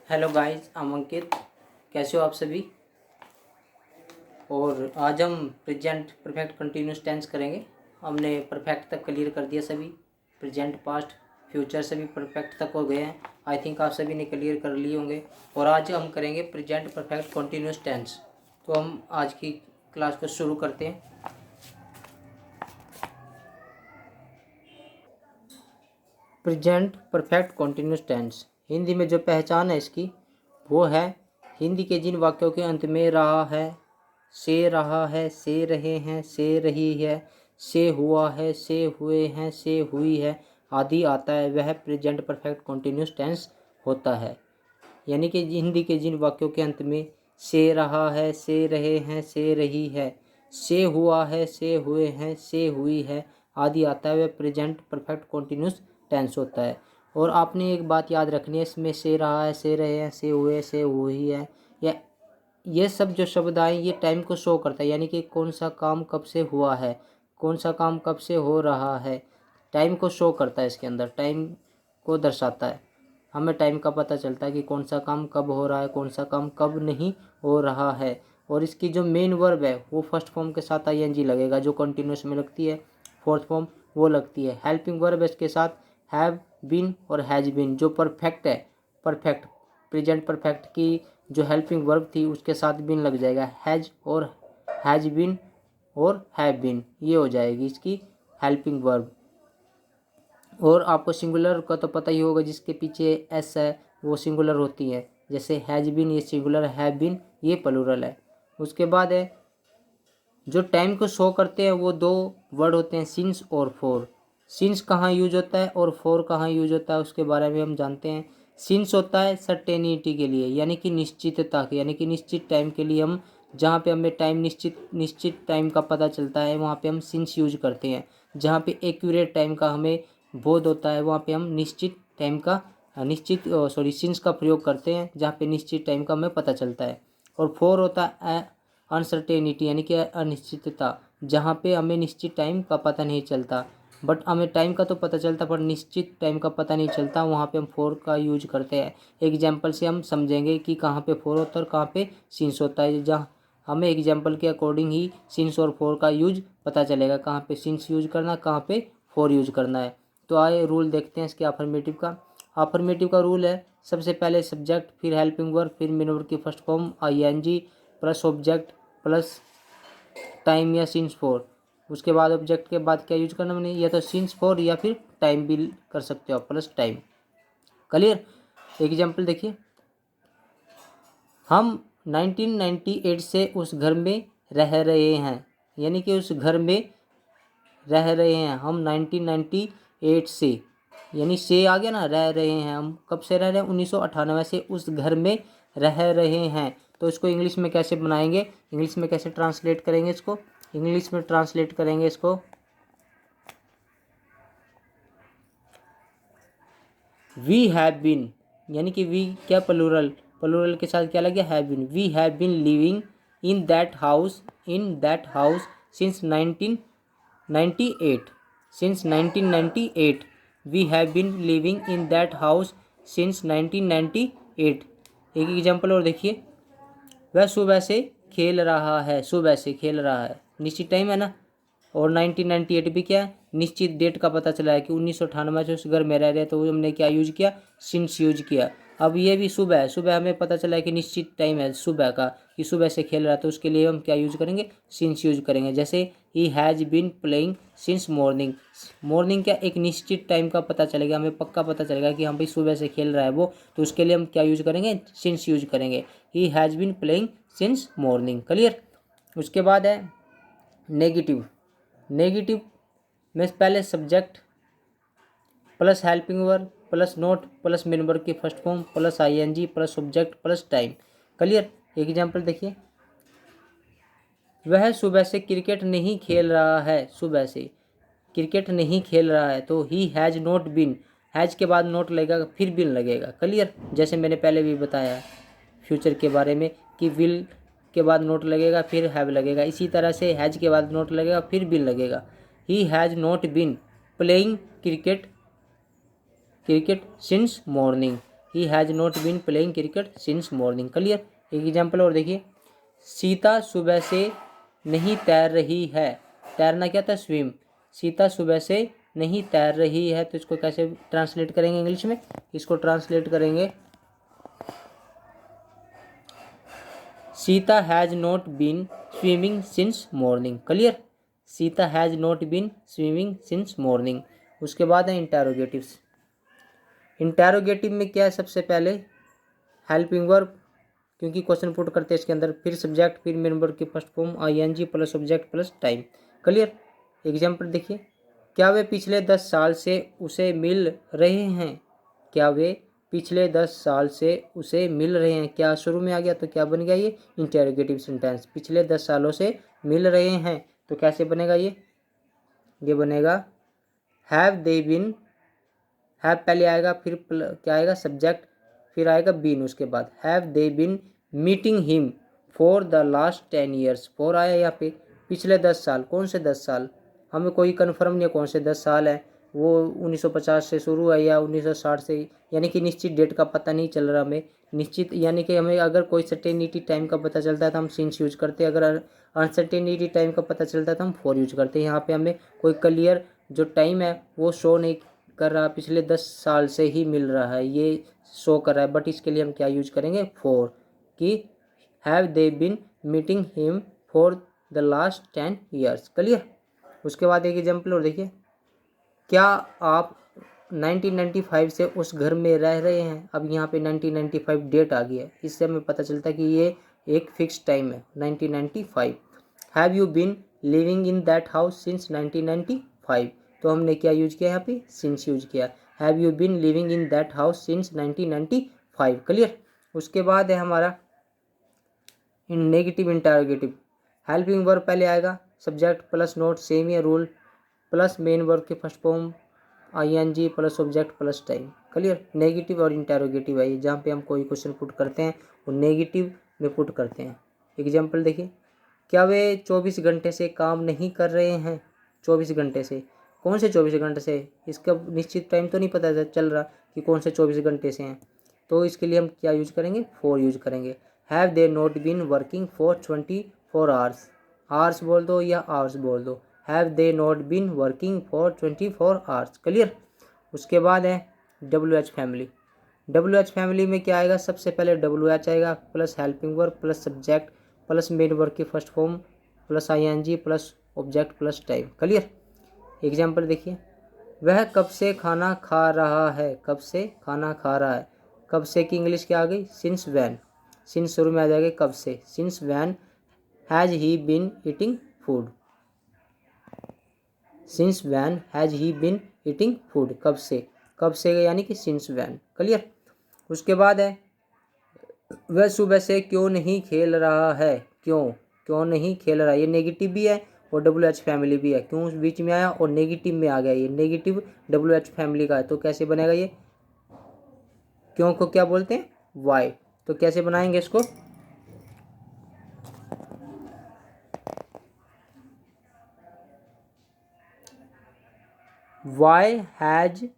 Hello guys, I'm अंकित। कैसे हो आप सभी। और आज हम प्रेजेंट परफेक्ट कंटिन्यूस टेंस करेंगे। हमने परफेक्ट तक क्लियर कर दिया सभी। प्रेजेंट, पास्ट, फ्यूचर सभी परफेक्ट तक हो गए हैं। आई थिंक आप सभी ने क्लियर कर लिए होंगे। और आज हम करेंगे प्रेजेंट परफेक्ट कंटिन्यूस टेंस। तो हम आज की क्लास को शुरू करते हैं। Present perfect continuous tense Hindi में जो पहचान है इसकी वो है, हिंदी के जिन वाक्यों के अंत में रहा है, रहा है, से रहे हैं, से रही है, से हुआ है, से हुए हैं, से हुई है आदि आता है, वह प्रेजेंट परफेक्ट कंटिन्यूस टेंस होता है। यानी कि हिंदी के जिन वाक्यों के अंत में से रहा है, से रहे हैं, से रही है, से हुआ है, से हुए हैं, से हुई है आदि आता है, वह प्रेजेंट परफेक्ट कंटिन्यूस टेंस होता है। और आपने एक बात याद रखनी है, इसमें से रहा है, से रहे हैं, से हुए, से हुई है, या ये सब जो शब्द आए ये टाइम को शो करता है। यानी कि कौन सा काम कब से हुआ है, कौन सा काम कब से हो रहा है, टाइम को शो करता है। इसके अंदर टाइम को दर्शाता है। हमें टाइम का पता चलता है कि कौन सा काम कब हो रहा है, कौन सा काम कब नहीं हो रहा है। और इसकी जो मेन वर्ब है वो फर्स्ट फॉर्म के साथ आईएनजी लगेगा, जो कंटिन्यूस में लगती है। फोर्थ फॉर्म वो लगती है। हेल्पिंग वर्ब इसके साथ हैव बीन और हैज बीन, जो परफेक्ट है, परफेक्ट प्रेजेंट परफेक्ट की जो हेल्पिंग वर्ब थी उसके साथ बीन लग जाएगा। हैज और हैज बीन और हैव बीन, ये हो जाएगी इसकी हेल्पिंग वर्ब। और आपको सिंगुलर का तो पता ही होगा, जिसके पीछे एस है वो सिंगुलर होती है। जैसे हैज बीन ये सिंगुलर, हैव बीन ये प्लूरल है। उसके बाद है जो टाइम को शो करते हैं वो दो वर्ड होते हैं, सिंस और फॉर। सिंस कहाँ यूज होता है और फॉर कहाँ यूज होता है उसके बारे में हम जानते हैं। सिंस होता है सर्टेनिटी के लिए, यानी कि निश्चितता के, यानी कि निश्चित टाइम के लिए हम जहाँ पे हमें टाइम निश्चित टाइम का पता चलता है वहाँ पे हम सिंस यूज करते हैं। जहाँ पे एक्यूरेट टाइम का हमें बोध होता है वहाँ पे हम निश्चित टाइम का सिंस का प्रयोग करते हैं, जहाँ पे निश्चित टाइम का हमें पता चलता है। और फॉर होता है अनसर्टेनिटी, यानी कि अनिश्चितता, जहाँ पे हमें निश्चित टाइम का पता नहीं चलता। बट हमें टाइम का तो पता चलता पर निश्चित टाइम का पता नहीं चलता, वहाँ पे हम फोर का यूज करते हैं। एग्जाम्पल से हम समझेंगे कि कहाँ पे फोर होता है और कहाँ पे सिंस होता है। जहाँ हमें एग्जाम्पल के अकॉर्डिंग ही सिंस और फोर का यूज पता चलेगा, कहाँ पे सिंस यूज करना, कहाँ पे फोर यूज करना है। तो आइए रूल देखते हैं इसके अफर्मेटिव का। अफर्मेटिव का रूल है, सबसे पहले सब्जेक्ट, फिर हेल्पिंग वर्ब, फिर मेन वर्ब की first form ING plus object plus time या सिंस फॉर। उसके बाद ऑब्जेक्ट के बाद क्या यूज करना, मैंने या तो सिंस फॉर या फिर टाइम भी कर सकते हो प्लस टाइम। क्लियर। एग्जाम्पल देखिए, हम 1998 से उस घर में रह रहे हैं, यानी कि उस घर में रह रहे हैं हम 1998 से, यानी से आ गया ना, रह रहे हैं हम कब से रह रहे हैं, 1998 से उस घर में रह रहे हैं। तो इसको इंग्लिश में कैसे बनाएंगे, इंग्लिश में कैसे ट्रांसलेट करेंगे इसको, इंग्लिश में ट्रांसलेट करेंगे इसको, वी हैव बीन, यानी कि वी क्या प्लूरल, प्लूरल के साथ क्या लग गया, have been. We have been living in that house since 1998, since 1998 we have been living in that house since 1998। एक एग्जाम्पल और देखिए, वह सुबह से खेल रहा है, सुबह से खेल रहा है निश्चित टाइम है ना। और 1998 भी क्या है, निश्चित डेट का पता चला है कि 1998 से उस घर में रह रहे, तो हमने क्या यूज किया, सिंस यूज किया। अब ये भी सुबह है, सुबह हमें पता चला है कि निश्चित टाइम है सुबह का, कि सुबह से खेल रहा है, तो उसके लिए हम क्या यूज करेंगे, सिंस यूज करेंगे। जैसे he has been playing since morning, morning क्या एक निश्चित टाइम का पता चलेगा, हमें पक्का पता चलेगा कि हाँ भाई सुबह से खेल रहा है वो, तो उसके लिए हम क्या यूज करेंगे, सिंस यूज करेंगे। He has been playing since morning. Clear. उसके बाद है नेगेटिव। नेगेटिव में पहले subject plus helping verb plus not plus main verb की first form plus ING plus object plus time. Clear. Example देखिए, वह सुबह से क्रिकेट नहीं खेल रहा है, सुबह से क्रिकेट नहीं खेल रहा है, तो he has not been, has के बाद नोट लगेगा फिर बिन लगेगा। क्लियर। जैसे मैंने पहले भी बताया फ्यूचर के बारे में कि विल के बाद नोट लगेगा फिर हैव लगेगा, इसी तरह से हैज के बाद नोट लगेगा फिर बिन लगेगा। He has not been playing cricket since morning, he has not been playing cricket since morning. Clear. एक एग्जाम्पल और देखिए, सीता सुबह से नहीं तैर रही है। तैरना क्या था? स्विम। सीता सुबह से नहीं तैर रही है, तो इसको कैसे ट्रांसलेट करेंगे इंग्लिश में? इसको ट्रांसलेट करेंगे, Sita has not been swimming since morning. Clear. Sita has not been swimming since morning. उसके बाद है इंटेरोगेटिव्स। इंटेरोगेटिव में क्या है? सबसे पहले हेल्पिंग वर्ब, क्योंकि क्वेश्चन पुट करते हैं इसके अंदर, फिर सब्जेक्ट, फिर मेन वर्ब की first form ING plus object plus time. Clear. Example देखिए, क्या वे पिछले 10 साल से उसे मिल रहे हैं? क्या वे पिछले 10 साल से उसे मिल रहे हैं? क्या शुरू में आ गया तो क्या बन गया? ये इंटेरोगेटिव सेंटेंस। पिछले 10 सालों से मिल रहे हैं, तो कैसे बनेगा ये बनेगा हैव दे बिन। हैव पहले आएगा, फिर क्या आएगा? सब्जेक्ट, फिर आएगा बीन उसके बाद। Have they been meeting him for the last 10 years. For आया यहाँ पे, पिछले 10 साल। कौन से 10 साल? हमें कोई कन्फर्म नहीं है कौन से 10 साल है, वो 1950 से शुरू है या 1960 से, यानी कि निश्चित डेट का पता नहीं चल रहा हमें। निश्चित यानी कि हमें अगर कोई सर्टेनिटी टाइम का पता चलता है तो हम सिंस यूज करते हैं, अगर अनसर्टेनिटी टाइम का पता चलता है तो हम फॉर यूज करते हैं। यहाँ पे हमें कोई क्लियर जो टाइम है वो शो नहीं कर रहा, पिछले 10 साल से ही मिल रहा है ये शो कर रहा है, बट इसके लिए हम क्या यूज करेंगे? फॉर, कि have they been meeting him for the last 10 years. Clear. उसके बाद एक एग्जाम्पल और देखिए, क्या आप 1995 से उस घर में रह रहे हैं? अब यहाँ पे 1995 डेट आ गई है, इससे हमें पता चलता है कि ये एक फिक्स टाइम है 1995। Have you been living in that house since 1995? तो हमने क्या यूज किया यहाँ पे? सिंस यूज किया। Have you been living in that house since 1995। Clear. उसके बाद है हमारा in negative interrogative. Helping verb पहले आएगा, सब्जेक्ट प्लस नोट, सेम ही रूल, प्लस मेन वर्ब की first form ING plus object plus time. Clear. Negative और interrogative है जहाँ पे हम कोई क्वेश्चन पुट करते हैं वो नेगेटिव में पुट करते हैं। एग्जाम्पल देखिए, क्या वे 24 घंटे से काम नहीं कर रहे हैं? 24 घंटे से, कौन से 24 घंटे से? इसका निश्चित टाइम तो नहीं पता चल रहा कि कौन से 24 घंटे से हैं, तो इसके लिए हम क्या यूज करेंगे? फॉर यूज करेंगे। Have they not been working for 24 hours. Hours बोल दो या आवर्स बोल दो, have they not been working for 24 hours. Clear. उसके बाद है WH फैमिली। WH फैमिली में क्या आएगा? सबसे पहले WH आएगा plus helping verb plus subject plus main verb की first form plus ING plus object plus time. Clear. Example देखिए, वह कब से खाना खा रहा है? कब से खाना खा रहा है, कब से की इंग्लिश क्या आ गई? Since van. सिंस शुरू में आ जाएगा, कब से? Since when has he been eating food. Since when has he been eating food, कब से? कब से यानी कि सिंस वैन। क्लियर। उसके बाद है वह सुबह से क्यों नहीं खेल रहा है? क्यों नहीं खेल रहा है, ये नेगेटिव भी है और WH फैमिली भी है। क्यों बीच में आया और नेगेटिव में आ गया, ये नेगेटिव WH फैमिली का है, तो कैसे बनेगा ये? क्यों को क्या बोलते हैं? वाई। तो कैसे बनाएंगे इसको? Why has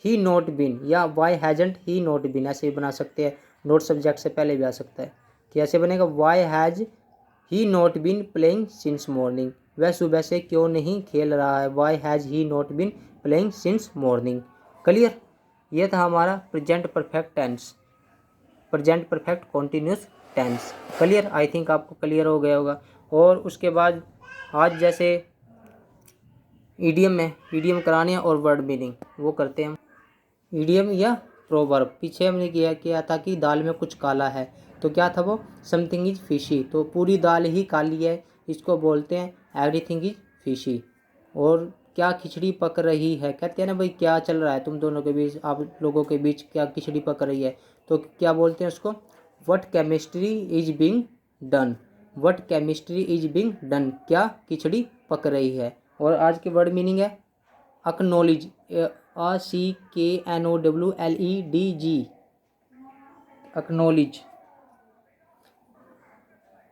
he not been या why hasn't he not been, ऐसे भी बना सकते हैं। नोट सब्जेक्ट से पहले भी आ सकता है। कैसे बनेगा? Why has he not been playing since morning. वह सुबह से क्यों नहीं खेल रहा है? Why has he not been playing since morning. Clear. यह था हमारा present perfect tense, present perfect continuous tense. Clear. I think आपको क्लियर हो गया होगा। और उसके बाद आज जैसे ईडियम में ईडियम कराने और वर्ड मीनिंग वो करते हैं हम। ईडियम या प्रोवर्ब, पीछे हमने किया था कि दाल में कुछ काला है, तो क्या था वो? Something is fishy. तो पूरी दाल ही काली है, इसको बोलते हैं एवरीथिंग इज फिशी। और क्या खिचड़ी पक रही है, कहते हैं ना भाई क्या चल रहा है तुम दोनों के बीच, आप लोगों के बीच क्या खिचड़ी पक रही है, तो क्या बोलते हैं उसको? What chemistry is being done. What chemistry is being done, क्या खिचड़ी पक रही है। और आज की वर्ड मीनिंग है अक्नोलेज, ACKNOWLEDG, अक्नोलेज।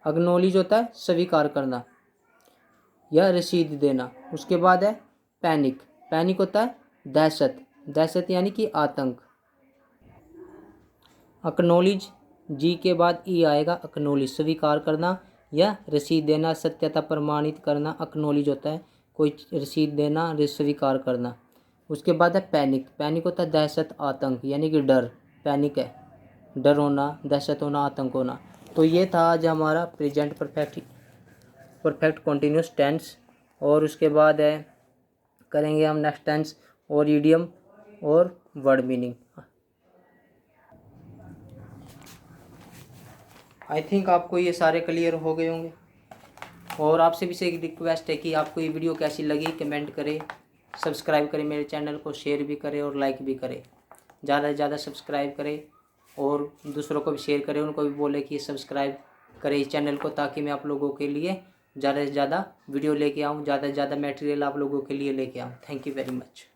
अक्नोलेज होता है स्वीकार करना या रसीद देना। उसके बाद है पैनिक। पैनिक होता है दहशत, दहशत यानी कि आतंक। अक्नॉलेज, जी के बाद ई आएगा, अक्नॉलेज स्वीकार करना या रसीद देना, सत्यता प्रमाणित करना अक्नॉलेज होता है, कोई रसीद देना, स्वीकार करना। उसके बाद है पैनिक, पैनिक होता है दहशत, आतंक, यानी कि डर, पैनिक है डर होना, दहशत होना, आतंक होना। तो ये था आज हमारा प्रेजेंट परफेक्ट कॉन्टिन्यूस टेंस। और उसके बाद है करेंगे हम नेक्स्ट टेंस और इडियम और वर्ड मीनिंग। आई थिंक आपको ये सारे क्लियर हो गए होंगे। और आपसे भी से एक रिक्वेस्ट है कि आपको ये वीडियो कैसी लगी कमेंट करें, सब्सक्राइब करें मेरे चैनल को, शेयर भी करें और लाइक भी करें। ज़्यादा से ज़्यादा सब्सक्राइब करें और दूसरों को भी शेयर करें, उनको भी बोले कि सब्सक्राइब करें इस चैनल को, ताकि मैं आप लोगों के लिए ज़्यादा से ज़्यादा वीडियो लेके आऊँ, ज़्यादा से ज़्यादा मटेरियल आप लोगों के लिए लेके आऊँ। Thank you very much.